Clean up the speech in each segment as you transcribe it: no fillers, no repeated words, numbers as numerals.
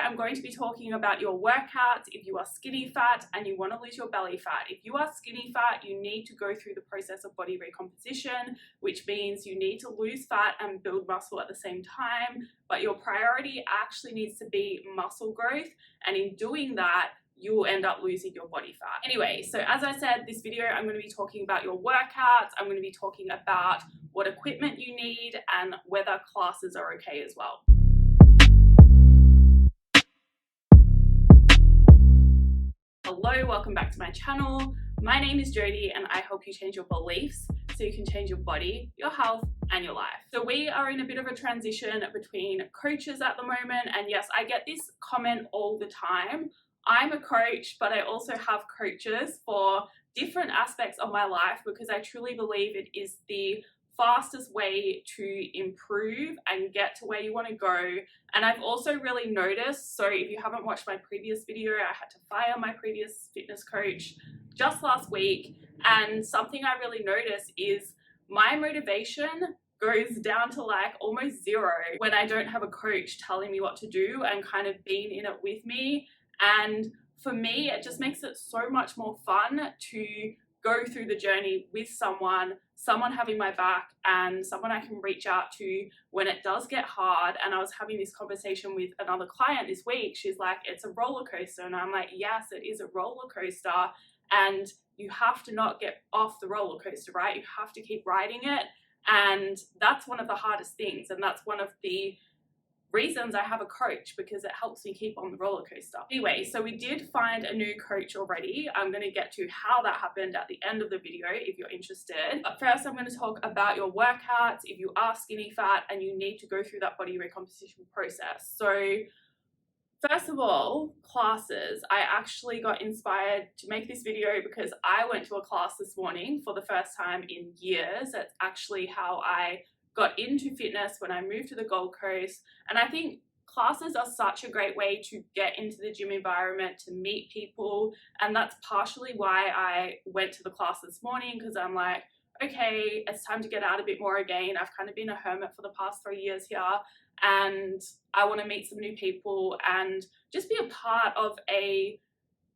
I'm going to be talking about your workouts if you are skinny fat and you want to lose your belly fat. If you are skinny fat, you need to go through the process of body recomposition, which means you need to lose fat and build muscle at the same time, but your priority actually needs to be muscle growth, and in doing that, you will end up losing your body fat. Anyway, so as I said, this video I'm going to be talking about your workouts, I'm going to be talking about what equipment you need and whether classes are okay as well. Hello, welcome back to my channel. My name is Jody and I help you change your beliefs so you can change your body, your health, and your life. So we are in a bit of a transition between coaches at the moment, and yes, I get this comment all the time. I'm a coach, but I also have coaches for different aspects of my life because I truly believe it is the fastest way to improve and get to where you want to go. And I've also really noticed, so if you haven't watched my previous video, I had to fire my previous fitness coach just last week, and something I really noticed is my motivation goes down to like almost zero when I don't have a coach telling me what to do and kind of being in it with me. And for me, it just makes it so much more fun to go through the journey with someone having my back and someone I can reach out to when it does get hard. And I was having this conversation with another client this week. She's like, it's a roller coaster. And I'm like, yes, it is a roller coaster. And you have to not get off the roller coaster, right? You have to keep riding it. And that's one of the hardest things. And that's one of the reasons I have a coach, because it helps me keep on the roller coaster. Anyway, so we did find a new coach already. I'm going to get to how that happened at the end of the video if you're interested. But first, I'm going to talk about your workouts if you are skinny fat and you need to go through that body recomposition process. So first of all, classes. I actually got inspired to make this video because I went to a class this morning for the first time in years. That's actually how I got into fitness when I moved to the Gold Coast. And I think classes are such a great way to get into the gym environment, to meet people. And that's partially why I went to the class this morning, because I'm like, okay, it's time to get out a bit more again. I've kind of been a hermit for the past 3 years here, and I want to meet some new people and just be a part of a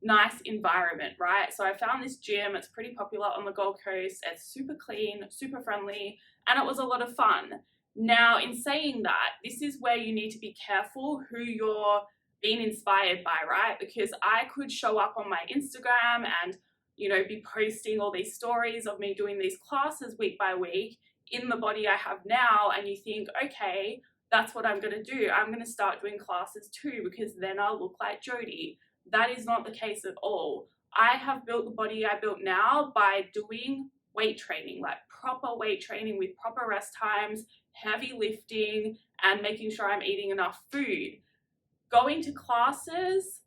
nice environment, right? So I found this gym. It's pretty popular on the Gold Coast. It's super clean, super friendly, and it was a lot of fun. Now, in saying that, this is where you need to be careful who you're being inspired by, right? Because I could show up on my Instagram and, you know, be posting all these stories of me doing these classes week by week in the body I have now, and you think, okay, that's what I'm going to do. I'm going to start doing classes too, because then I'll look like Jody. That is not the case at all. I have built the body I built now by doing weight training, like proper weight training with proper rest times, heavy lifting, and making sure I'm eating enough food. Going to classes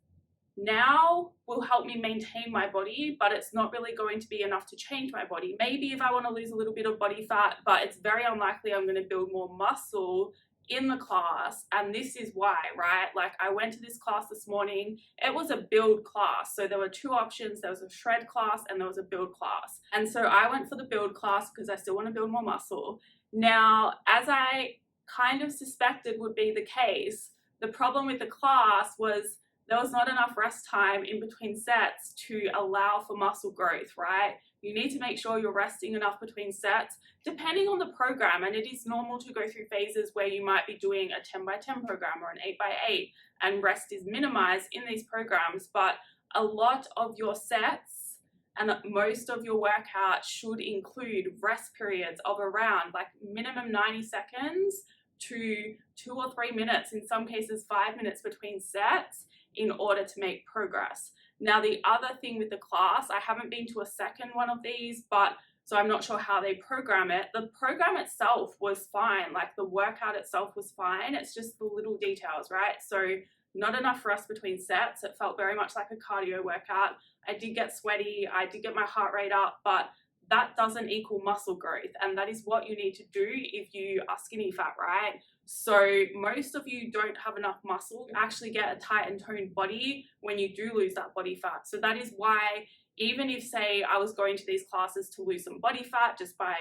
now will help me maintain my body, but it's not really going to be enough to change my body. Maybe if I want to lose a little bit of body fat, but it's very unlikely I'm going to build more muscle in the class. And this is why, right? Like, I went to this class this morning. It was a build class. So there were two options. There was a shred class and there was a build class. And so I went for the build class because I still want to build more muscle. Now, as I kind of suspected would be the case, the problem with the class was there was not enough rest time in between sets to allow for muscle growth, right? You need to make sure you're resting enough between sets, depending on the program. And it is normal to go through phases where you might be doing a 10 by 10 program or an 8 by 8, and rest is minimized in these programs. But a lot of your sets and most of your workout should include rest periods of around like minimum 90 seconds to 2 or 3 minutes, in some cases 5 minutes between sets, in order to make progress. Now, the other thing with the class, I haven't been to a second one of these, but so I'm not sure how they program it. The program itself was fine, like the workout itself was fine. It's just the little details, right? So not enough rest between sets. It felt very much like a cardio workout. I did get sweaty, I did get my heart rate up, but that doesn't equal muscle growth. And that is what you need to do if you are skinny fat, right? So most of you don't have enough muscle to actually get a tight and toned body when you do lose that body fat. So that is why, even if, say, I was going to these classes to lose some body fat just by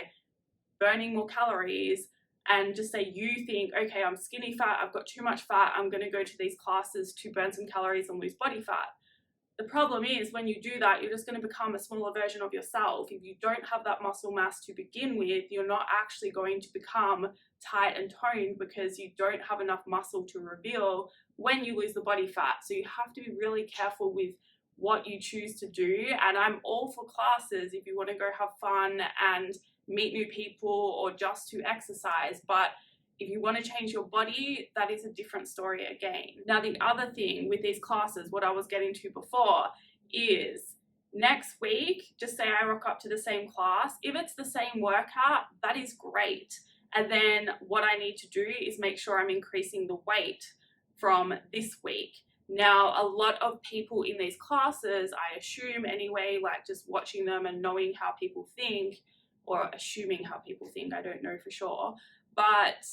burning more calories, and just say you think, okay, I'm skinny fat, I've got too much fat, I'm going to go to these classes to burn some calories and lose body fat. The problem is when you do that, you're just going to become a smaller version of yourself. If you don't have that muscle mass to begin with, you're not actually going to become tight and toned because you don't have enough muscle to reveal when you lose the body fat. So you have to be really careful with what you choose to do. And I'm all for classes if you want to go have fun and meet new people or just to exercise. But if you want to change your body, that is a different story again. Now, the other thing with these classes, what I was getting to before, is next week, just say I rock up to the same class. If it's the same workout, that is great. And then what I need to do is make sure I'm increasing the weight from this week. Now, a lot of people in these classes, I assume anyway, like just watching them and knowing how people think, or assuming how people think, I don't know for sure, but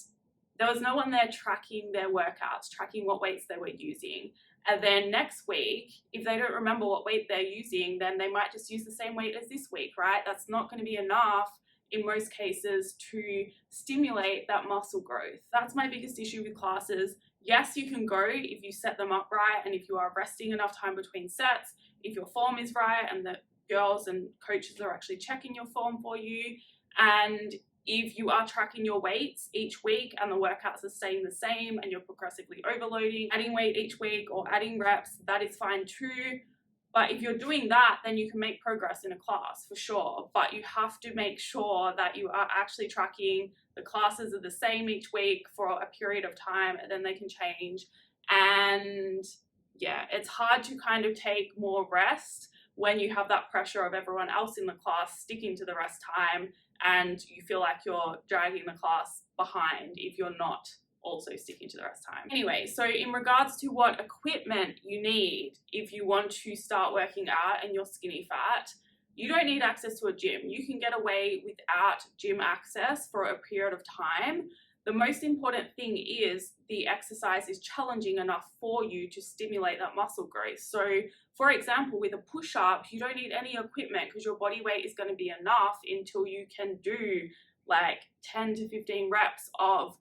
there was no one there tracking their workouts, tracking what weights they were using. And then next week, if they don't remember what weight they're using, then they might just use the same weight as this week, right? That's not going to be enough in most cases to stimulate that muscle growth. That's my biggest issue with classes. Yes, you can go if you set them up right and if you are resting enough time between sets, if your form is right and the girls and coaches are actually checking your form for you, and if you are tracking your weights each week and the workouts are staying the same and you're progressively overloading, adding weight each week or adding reps, that is fine too. But if you're doing that, then you can make progress in a class for sure. But you have to make sure that you are actually tracking. The classes are the same each week for a period of time and then they can change. And yeah, it's hard to kind of take more rest when you have that pressure of everyone else in the class sticking to the rest time and you feel like you're dragging the class behind if you're not also sticking to the rest time. Anyway, so in regards to what equipment you need if you want to start working out and you're skinny fat, you don't need access to a gym. You can get away without gym access for a period of time. The most important thing is the exercise is challenging enough for you to stimulate that muscle growth. So for example, with a push-up, you don't need any equipment because your body weight is going to be enough until you can do like 10 to 15 reps of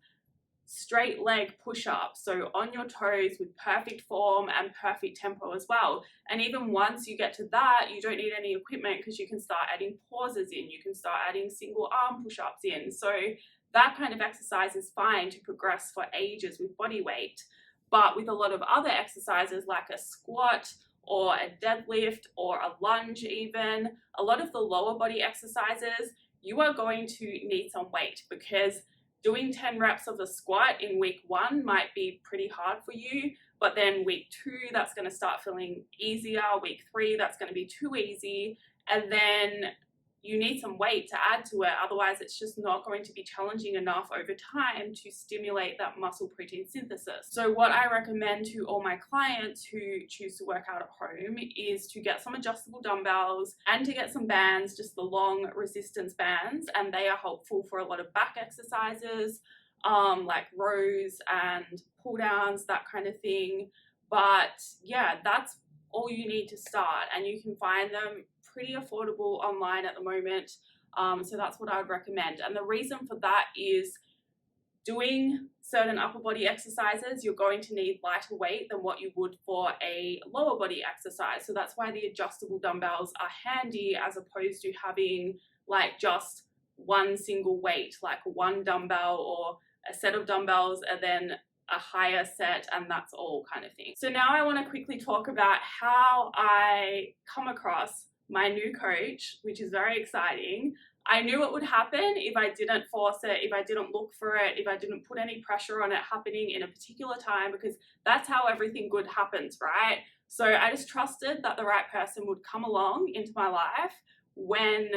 straight leg push-ups, so on your toes with perfect form and perfect tempo as well. And even once you get to that, you don't need any equipment because you can start adding pauses in, you can start adding single arm push-ups in. So that kind of exercise is fine to progress for ages with body weight. But with a lot of other exercises like a squat or a deadlift or a lunge even, a lot of the lower body exercises, you are going to need some weight because doing 10 reps of the squat in week 1 might be pretty hard for you, but then week 2, that's going to start feeling easier. Week 3, that's going to be too easy. And then you need some weight to add to it. Otherwise, it's just not going to be challenging enough over time to stimulate that muscle protein synthesis. So what I recommend to all my clients who choose to work out at home is to get some adjustable dumbbells and to get some bands, just the long resistance bands. And they are helpful for a lot of back exercises, like rows and pull downs, that kind of thing. But yeah, that's all you need to start, and you can find them pretty affordable online at the moment. So that's what I would recommend. And the reason for that is doing certain upper body exercises, you're going to need lighter weight than what you would for a lower body exercise. So that's why the adjustable dumbbells are handy as opposed to having like just one single weight, like one dumbbell or a set of dumbbells and then a higher set and that's all kind of thing. So now I want to quickly talk about how I come across my new coach, which is very exciting. I knew it would happen if I didn't force it, if I didn't look for it, if I didn't put any pressure on it happening in a particular time, because that's how everything good happens, right? So I just trusted that the right person would come along into my life when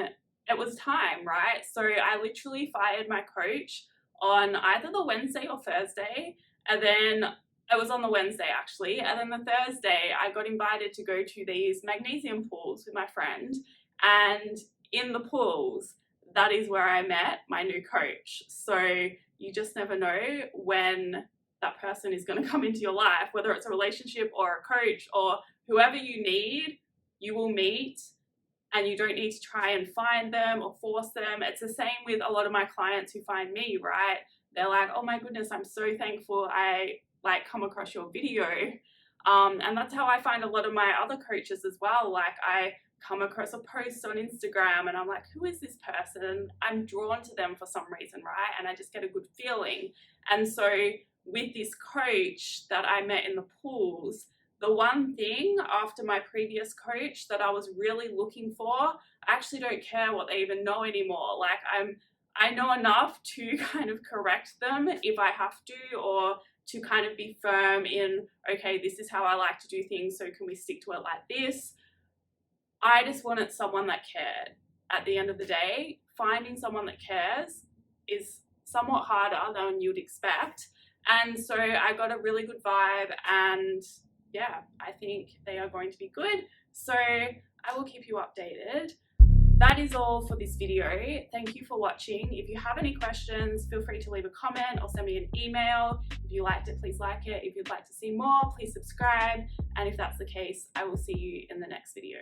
it was time, right? So I literally fired my coach on either the Wednesday or Thursday, and then it was on the Wednesday actually, and then the Thursday I got invited to go to these magnesium pools with my friend, and in the pools, that is where I met my new coach. So you just never know when that person is going to come into your life, whether it's a relationship or a coach or whoever you need, you will meet, and you don't need to try and find them or force them. It's the same with a lot of my clients who find me, right? they're like, oh my goodness, I'm so thankful I like come across your video. And that's how I find a lot of my other coaches as well. Like I come across a post on Instagram and I'm like, who is this person? I'm drawn to them for some reason, right? And I just get a good feeling. And so with this coach that I met in the pools, the one thing after my previous coach that I was really looking for, I actually don't care what they even know anymore. Like I know enough to kind of correct them if I have to, or to kind of be firm in, okay, this is how I like to do things, so can we stick to it like this? I just wanted someone that cared. At the end of the day, finding someone that cares is somewhat harder than you'd expect. And so I got a really good vibe, and yeah, I think they are going to be good. So I will keep you updated. That is all for this video. Thank you for watching. If you have any questions, feel free to leave a comment or send me an email. If you liked it, please like it. If you'd like to see more, please subscribe. And if that's the case, I will see you in the next video.